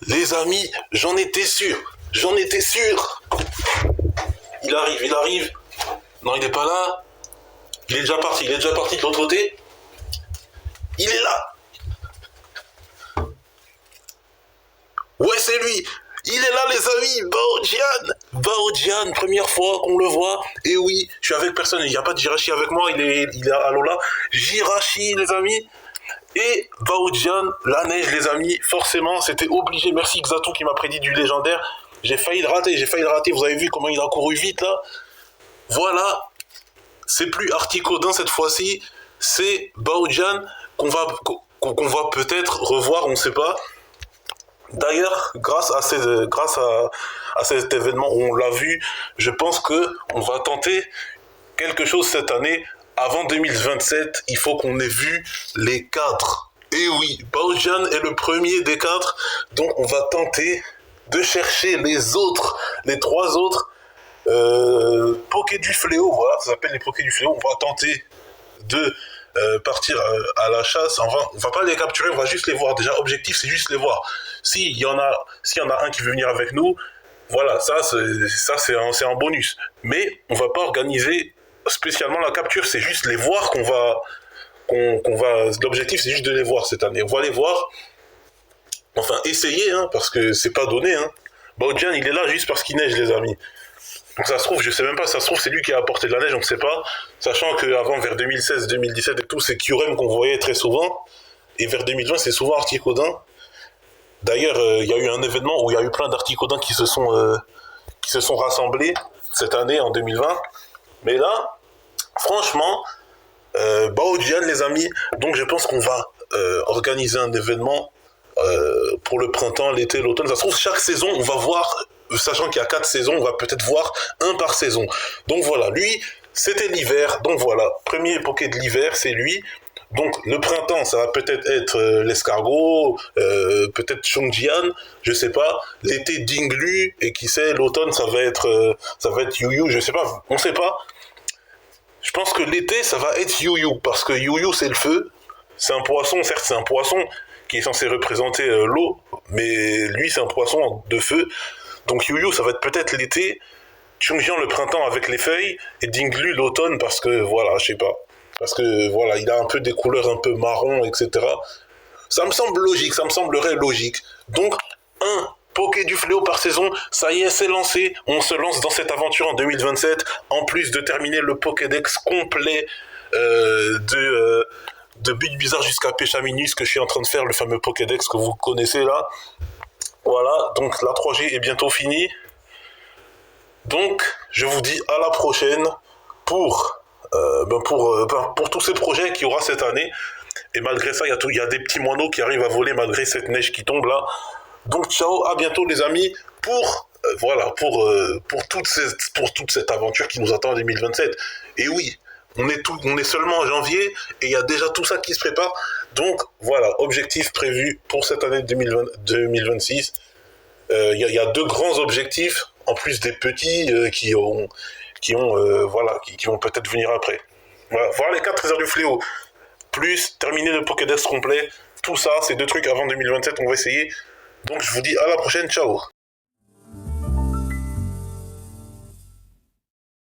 Les amis, j'en étais sûr. J'en étais sûr. Il arrive. Non, il n'est pas là. Il est déjà parti de l'autre côté. Il est là. Ouais, c'est lui. Il est là, les amis. Baodjan, première fois qu'on le voit. Et oui, je suis avec personne. Il n'y a pas de Jirachi avec moi. Il est à Lola. Jirachi, les amis. Et Baodjan, la neige, les amis. Forcément, c'était obligé. Merci Xato qui m'a prédit du légendaire. J'ai failli le rater. Vous avez vu comment il a couru vite, là. Voilà. C'est plus Articodin cette fois-ci. C'est Baodjan qu'on va peut-être revoir, on ne sait pas. D'ailleurs, grâce à cet événement où on l'a vu, je pense qu'on va tenter quelque chose cette année. Avant 2027, il faut qu'on ait vu les 4. Et oui, Baodjan est le premier des 4. Donc on va tenter de chercher les 3 autres Poké du Fléau. Voilà, ça s'appelle les Poké du Fléau. On va tenter de partir à la chasse. On va pas les capturer, on va juste les voir. Déjà, objectif, c'est juste les voir. S'il y en a un qui veut venir avec nous, voilà, ça c'est un bonus. Mais on va pas organiser spécialement la capture, c'est juste les voir qu'on va. L'objectif, c'est juste de les voir cette année. On va les voir. Enfin, essayer, hein, parce que c'est pas donné. Hein. Baodjan, il est là juste parce qu'il neige, les amis. Donc ça se trouve, je sais même pas, ça se trouve c'est lui qui a apporté de la neige, on ne sait pas. Sachant qu'avant, vers 2016, 2017 et tout, c'est Kyurem qu'on voyait très souvent. Et vers 2020, c'est souvent Articodin. D'ailleurs, il y a eu un événement où il y a eu plein d'Articodins qui se sont rassemblés cette année, en 2020. Mais là, franchement, Baodjan, les amis, donc je pense qu'on va organiser un événement pour le printemps, l'été, l'automne. Ça se trouve, chaque saison, on va voir, sachant qu'il y a 4 saisons, on va peut-être voir un par saison. Donc voilà, lui, c'était l'hiver. Donc voilà, premier Poké de l'hiver, c'est lui. Donc le printemps, ça va peut-être être l'escargot, peut-être Chongjian, je sais pas. L'été Dinglu, et qui sait, l'automne, ça va être Yuyu, je sais pas, on sait pas. Je pense que l'été, ça va être Yuyu, parce que Yuyu, c'est le feu. C'est un poisson, certes, c'est un poisson qui est censé représenter l'eau, mais lui, c'est un poisson de feu. Donc Yuyu, ça va être peut-être l'été, Chongjian le printemps avec les feuilles, et Dinglu l'automne, parce que, voilà, je sais pas. Parce que, voilà, il a un peu des couleurs un peu marron, etc. Ça me semble logique, ça me semblerait logique. Donc, un Poké du Fléau par saison, ça y est, c'est lancé. On se lance dans cette aventure en 2027, en plus de terminer le Pokédex complet de But Bizarre jusqu'à Péchaminus, que je suis en train de faire, le fameux Pokédex que vous connaissez là. Voilà, donc la 3G est bientôt finie. Donc, je vous dis à la prochaine pour tous ces projets qu'il y aura cette année. Et malgré ça, il y a des petits moineaux qui arrivent à voler malgré cette neige qui tombe là. Donc ciao, à bientôt les amis pour toute cette aventure qui nous attend en 2027. Et oui, on est seulement en janvier et il y a déjà tout ça qui se prépare. Donc voilà, objectif prévu pour cette année 2026. Il y a 2 grands objectifs en plus des petits qui vont peut-être venir après. Voilà, voir les 4 trésors du fléau, plus terminer le Pokédex complet, tout ça, c'est 2 trucs avant 2027, on va essayer. Donc je vous dis à la prochaine, ciao.